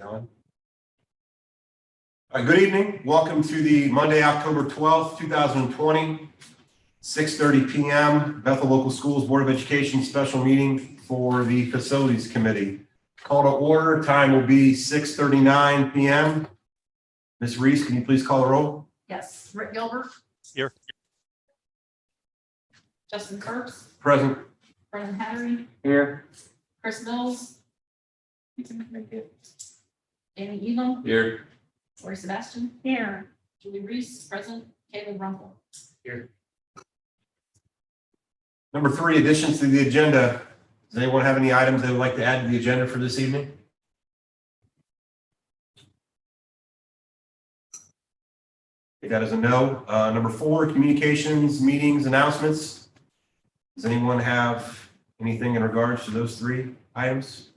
All right, good evening. Welcome to the Monday, October 12th, 2020, 6:30 p.m. Bethel Local Schools Board of Education special meeting for the Facilities Committee. Call to order. Time will be 6:39 p.m. Ms. Reese, can you please call the roll? Yes. Rick Gilbert. Here. Justin Kurtz. Present. Brendan Hattery. Here. Chris Mills. Amy Elam. Here. Lori Sebastian. Here. Julie Reese, present. Caleb Rumpel. Here. Number 3, additions to the agenda. Does anyone have any items they would like to add to the agenda for this evening? Okay, that is a no. Number 4, communications, meetings, announcements. Does anyone have anything in regards to those 3 items?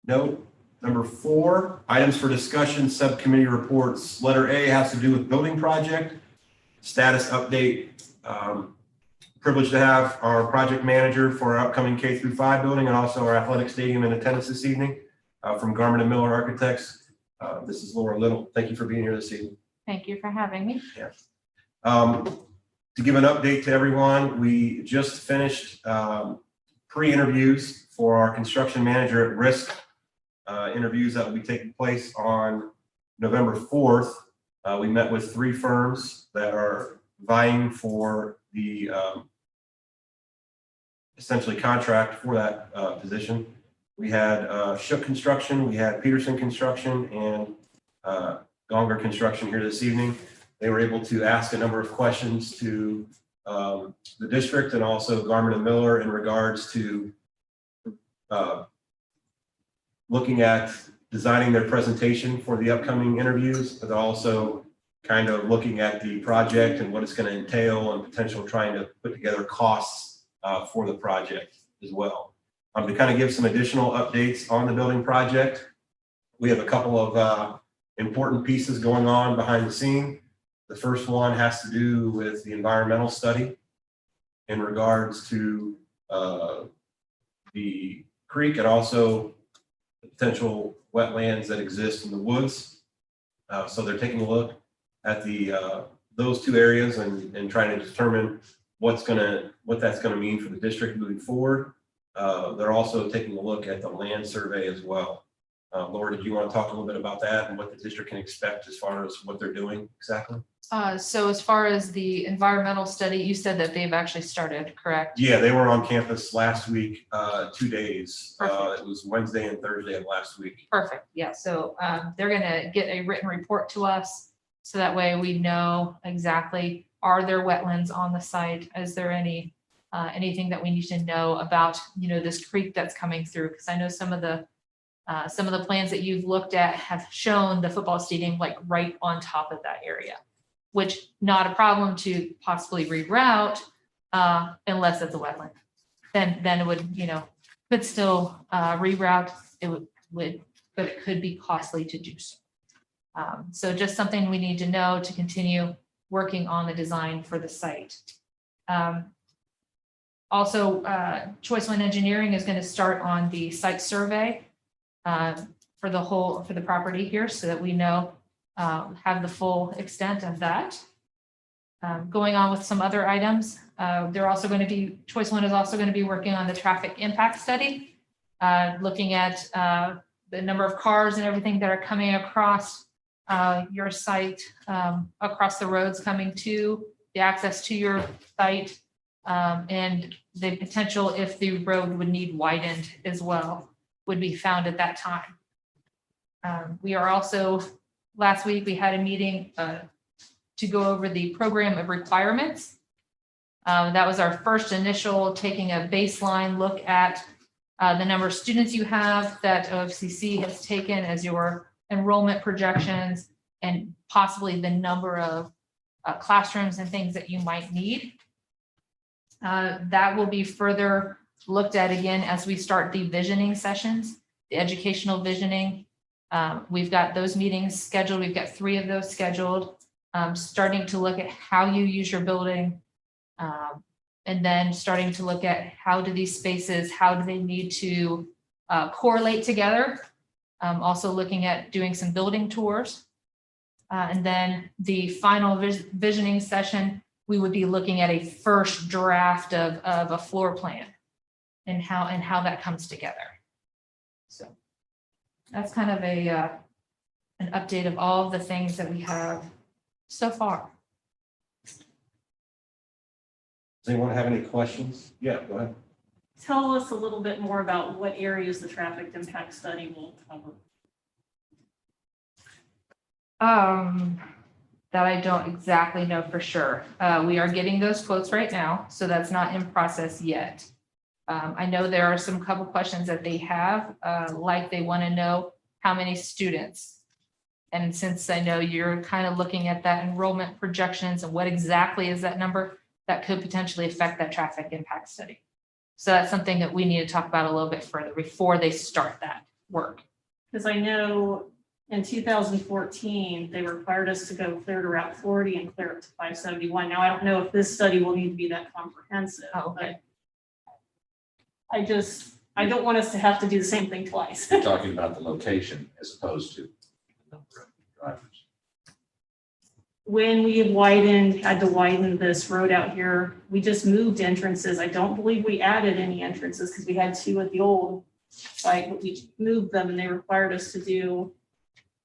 No. Number 4, items for discussion, subcommittee reports. Letter A has to do with building project, status update. Privileged to have our project manager for our upcoming K-5 building and also our athletic stadium in attendance this evening from Garmin and Miller Architects. This is Laura Little. Thank you for being here this evening. Thank you for having me. Yeah. To give an update to everyone, we just finished pre-interviews for our construction manager at risk. Interviews that will be taking place on November 4th. We met with 3 firms that are vying for the essentially contract for that position. We had Shook Construction, we had Peterson Construction, and Gonger Construction here this evening. They were able to ask a number of questions to the district and also Garmin and Miller in regards to looking at designing their presentation for the upcoming interviews, but also kind of looking at the project and what it's going to entail and potential trying to put together costs for the project as well. To kind of give some additional updates on the building project, we have a couple of important pieces going on behind the scene. The first one has to do with the environmental study in regards to the creek and also the potential wetlands that exist in the woods. So they're taking a look at those 2 areas and trying to determine what that's going to mean for the district moving forward. They're also taking a look at the land survey as well. Laura, did you want to talk a little bit about that and what the district can expect as far as what they're doing exactly? So as far as the environmental study, you said that they've actually started, correct? Yeah, they were on campus last week, 2 days. Perfect. It was Wednesday and Thursday of last week. Perfect. Yeah. So they're going to get a written report to us. So that way we know exactly, are there wetlands on the site? Is there anything that we need to know about, this creek that's coming through? Because I know some of the plans that you've looked at have shown the football stadium like right on top of that area, which not a problem to possibly reroute unless it's a wetland. Then it would, could still reroute. It would, but it could be costly to do so. So just something we need to know to continue working on the design for the site. Also, Choice One Engineering is going to start on the site survey for the property here, so that we know have the full extent of that. Going on with some other items, Choice One is also going to be working on the traffic impact study, looking at the number of cars and everything that are coming across your site, across the roads coming to the access to your site, and the potential if the road would need widened as well would be found at that time. We are also, last week we had a meeting to go over the program of requirements. That was our first initial taking a baseline look at the number of students you have that OFCC has taken as your enrollment projections and possibly the number of classrooms and things that you might need. That will be further looked at again as we start the visioning sessions, the educational visioning. We've got those meetings scheduled. We've got 3 of those scheduled, starting to look at how you use your building, And then starting to look at how do these spaces, how do they need to correlate together? Also looking at doing some building tours. And then the final visioning session, we would be looking at a first draft of a floor plan and how that comes together. So that's kind of an update of all of the things that we have so far. Does anyone have any questions? Yeah, go ahead. Tell us a little bit more about what areas the traffic impact study will cover. That I don't exactly know for sure. We are getting those quotes right now, so that's not in process yet. I know there are some couple questions that they have, like they want to know how many students. And since I know you're kind of looking at that enrollment projections and what exactly is that number, that could potentially affect that traffic impact study. So that's something that we need to talk about a little bit further before they start that work. Because I know in 2014, they required us to go clear to Route 40 and clear it to 571. Now, I don't know if this study will need to be that comprehensive. Oh, okay. But I don't want us to have to do the same thing twice. You're talking about the location as opposed to the number of drivers. When we had to widen this road out here, we just moved entrances. I don't believe we added any entrances because we had two at the old site, but we moved them and they required us to do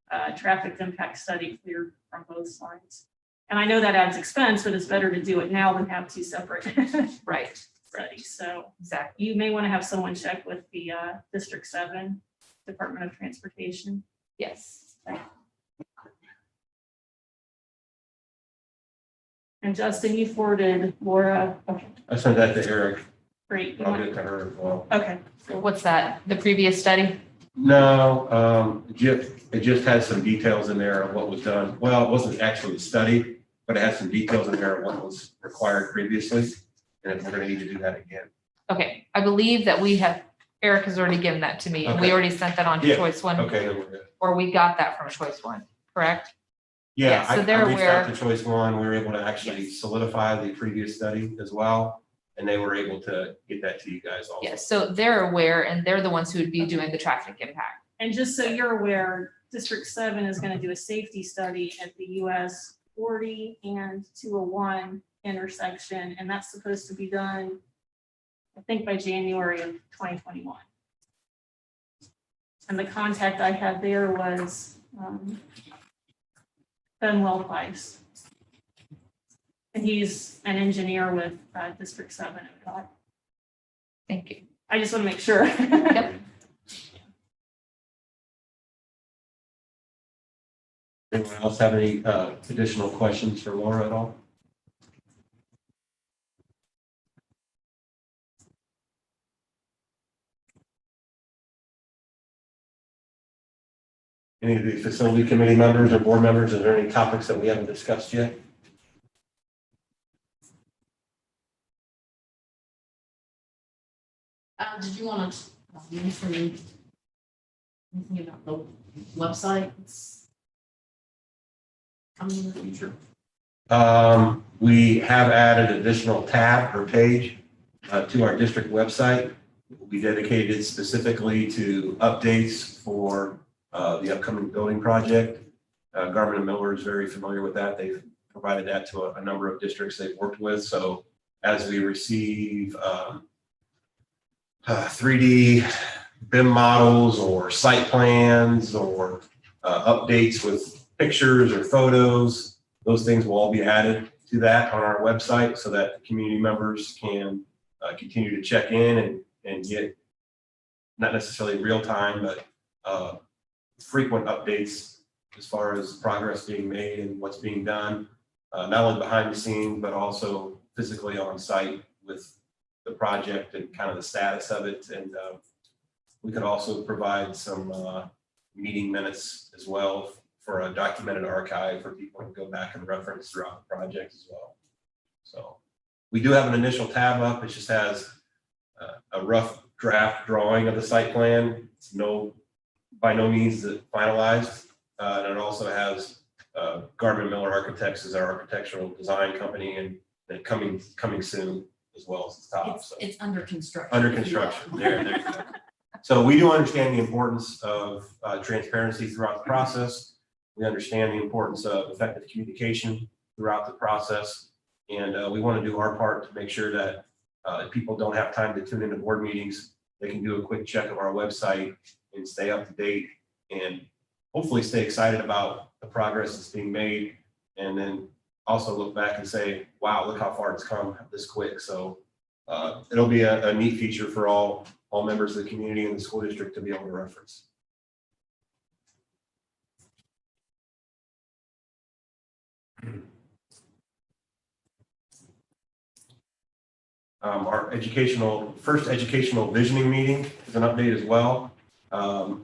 a traffic impact study clear from both sides. And I know that adds expense, but it's better to do it now than have two separate Right. studies. So Exactly. you may want to have someone check with the District 7 Department of Transportation. Yes. And Justin, you forwarded Laura. Okay, I sent that to Eric. great. You I'll want- get to her as well. Okay. What's that? The previous study? No, it just has some details in there of what was done. Well, it wasn't actually a study, but it has some details in there of what was required previously. And if we're gonna need to do that again. Okay, I believe that Eric has already given that to me, and we Okay. already sent that on to Yeah, choice one, Okay, then we're good. or we got that from choice one, correct? Yeah, Yeah, so I they're reached out aware. to Choice One. We were able to actually solidify the previous study as well. And they were able to get that to you guys also. Yes, so they're aware, and they're the ones who would be doing the traffic impact. And just so you're aware, District 7 is going to do a safety study at the US 40 and 201 intersection, and that's supposed to be done, I think, by January of 2021. And the contact I had there was Ben Wellpice. And he's an engineer with District 7. Thank you. I just want to make sure. Yep. Anyone else have any additional questions for Laura at all? Any of the facility committee members or board members, are there any topics that we haven't discussed yet? Did you want to mention anything about the website that's coming in the future? We have added additional tab or page to our district website. It will be dedicated specifically to updates for the upcoming building project. Garmin and Miller is very familiar with that. They've provided that to a number of districts they've worked with. So as we receive 3D BIM models or site plans or updates with pictures or photos, those things will all be added to that on our website so that the community members can continue to check in and get not necessarily real time, but frequent updates as far as progress being made and what's being done, not only behind the scenes, but also physically on site with the project and kind of the status of it. And we could also provide some meeting minutes as well for a documented archive for people to go back and reference throughout the project as well. So we do have an initial tab up. It just has a rough draft drawing of the site plan. It's by no means is it finalized. And it also has Garmin Miller Architects as our architectural design company and coming soon. as well as the top. It's, So it's under construction. under construction. There. So we do understand the importance of transparency throughout the process. We understand the importance of effective communication throughout the process. And we want to do our part to make sure that if people don't have time to tune into board meetings, they can do a quick check of our website and stay up to date and hopefully stay excited about the progress that's being made. And then also look back and say, wow, look how far it's come this quick. So it'll be a neat feature for all members of the community and the school district to be able to reference. Our first educational visioning meeting is an update as well. We're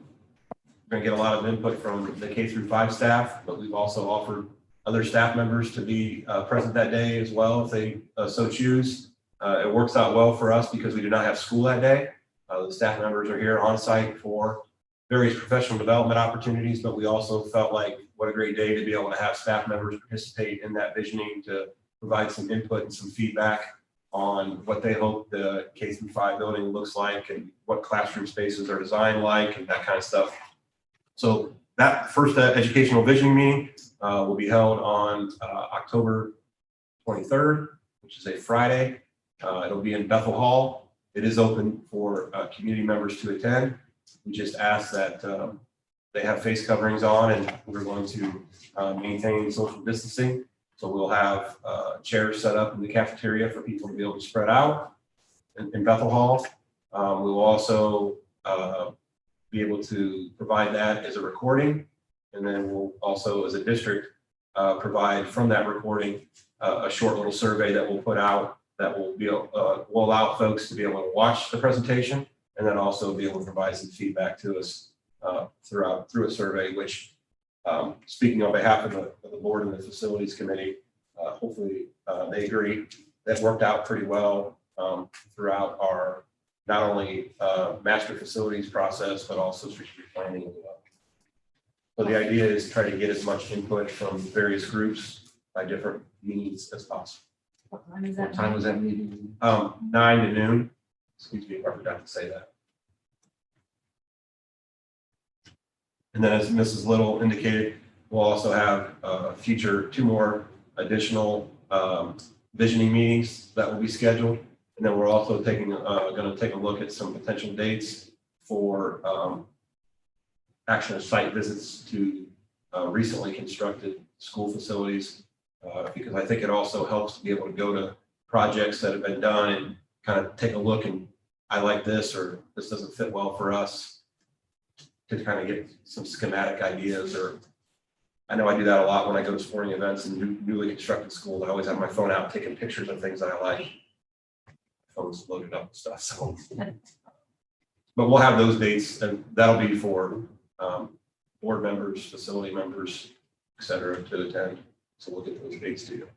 going to get a lot of input from the K-5 staff, but we've also offered other staff members to be present that day as well if they so choose. It works out well for us because we do not have school that day. The staff members are here on site for various professional development opportunities, but we also felt like what a great day to be able to have staff members participate in that visioning to provide some input and some feedback on what they hope the K-5 building looks like and what classroom spaces are designed like and that kind of stuff. So that first educational visioning meeting will be held on October 23rd, which is a Friday. It'll be in Bethel Hall. It is open for community members to attend. We just ask that they have face coverings on, and we're going to maintain social distancing. So we'll have chairs set up in the cafeteria for people to be able to spread out in Bethel Hall. We will also be able to provide that as a recording. And then we'll also, as a district, provide from that recording a short little survey that we'll put out that will will allow folks to be able to watch the presentation and then also be able to provide some feedback to us through a survey, which speaking on behalf of the board and the facilities committee, hopefully they agree that worked out pretty well throughout our not only master facilities process, but also strategic planning as well. So the idea is to try to get as much input from various groups by different means as possible. What time is What that? time was that meeting? 9 to noon. Excuse me, I forgot to say that. And then as Mrs. Little indicated, we'll also have two more additional visioning meetings that will be scheduled. And then we're also going to take a look at some potential dates for actual site visits to recently constructed school facilities, because I think it also helps to be able to go to projects that have been done and kind of take a look and I like this or this doesn't fit well for us, to kind of get some schematic ideas. Or I know I do that a lot when I go to sporting events and newly constructed schools. I always have my phone out taking pictures of things that I like. Phone's loaded up and stuff. So, but we'll have those dates, and that'll be for board members, facility members, et cetera, to attend. So we'll get those dates to you.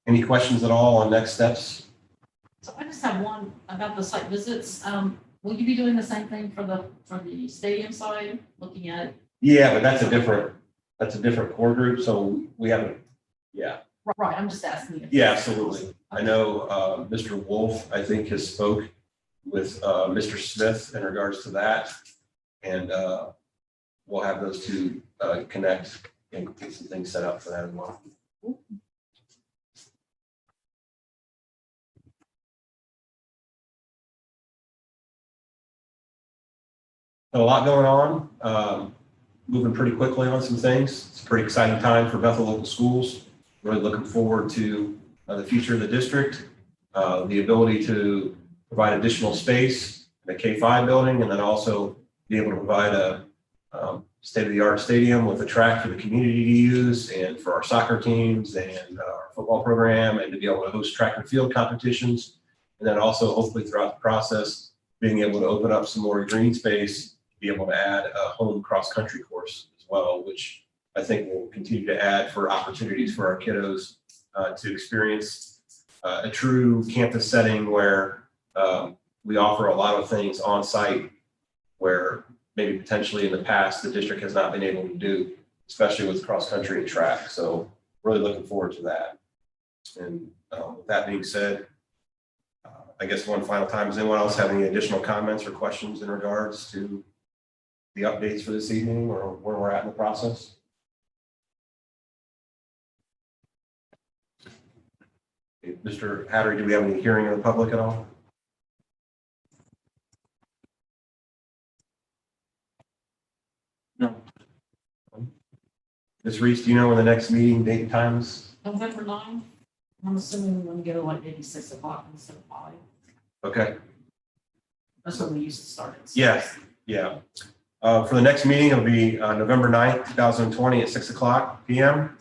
Any questions at all on next steps? So I just have one about the site visits. Will you be doing the same thing for the stadium side, looking at? Yeah, but that's a different core group. So we haven't. Yeah. Right, I'm just asking you. Yeah, absolutely. I know Mr. Wolf, I think, has spoke with Mr. Smith in regards to that. And we'll have those two connect and get some things set up for that as well. A lot going on, moving pretty quickly on some things. It's a pretty exciting time for Bethel local schools. Really looking forward to the future of the district, the ability to provide additional space in the K-5 building, and then also be able to provide a state-of-the-art stadium with a track for the community to use and for our soccer teams and our football program, and to be able to host track and field competitions. And then also hopefully throughout the process, being able to open up some more green space, be able to add a home cross-country course as well, which I think will continue to add for opportunities for our kiddos to experience a true campus setting where we offer a lot of things on site where maybe potentially in the past the district has not been able to do, especially with cross-country and track. So really looking forward to that. And with that being said, I guess one final time, does anyone else have any additional comments or questions in regards to the updates for this evening or where we're at in the process? Mr. Hattery, do we have any hearing of the public at all? No. Ms. Reese, do you know when the next meeting date and times? November 9th, I'm assuming we're gonna go like maybe 6 o'clock instead of 5. Okay. That's when we used to start it. Yes, yeah. For the next meeting, it'll be November 9th, 2020 at 6 o'clock PM.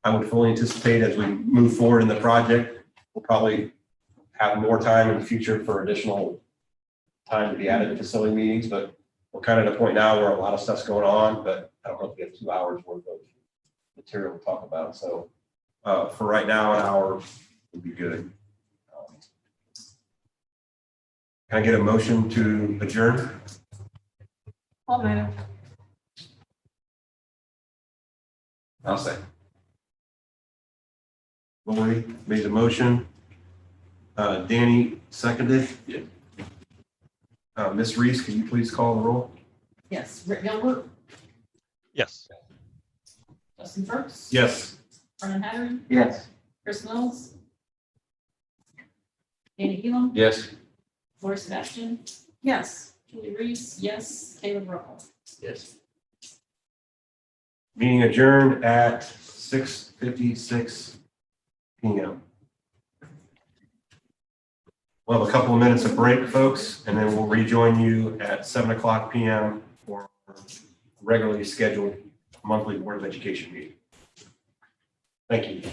I would fully anticipate as we move forward in the project, we'll probably have more time in the future for additional time to be added to facility meetings, but we're kind of at a point now where a lot of stuff's going on, but I don't know if we have 2 hours worth of material to talk about. So for right now, an hour would be good. Can I get a motion to adjourn? I'll move. I'll say. Lori made the motion. Danny seconded. Yeah. Ms. Reese, can you please call the roll? Yes, Rick Gilbert, Yes. Justin Burks. Yes. Brennan Hattery, Yes. Chris Mills. Danny Elam, Yes. Lori Sebastian, Yes. Julie Reese, yes, Caleb Russell. Yes. Meeting adjourned at 6:56 PM. We'll have a couple of minutes of break, folks, and then we'll rejoin you at 7 o'clock PM for regularly scheduled monthly Board of Education meeting. Thank you.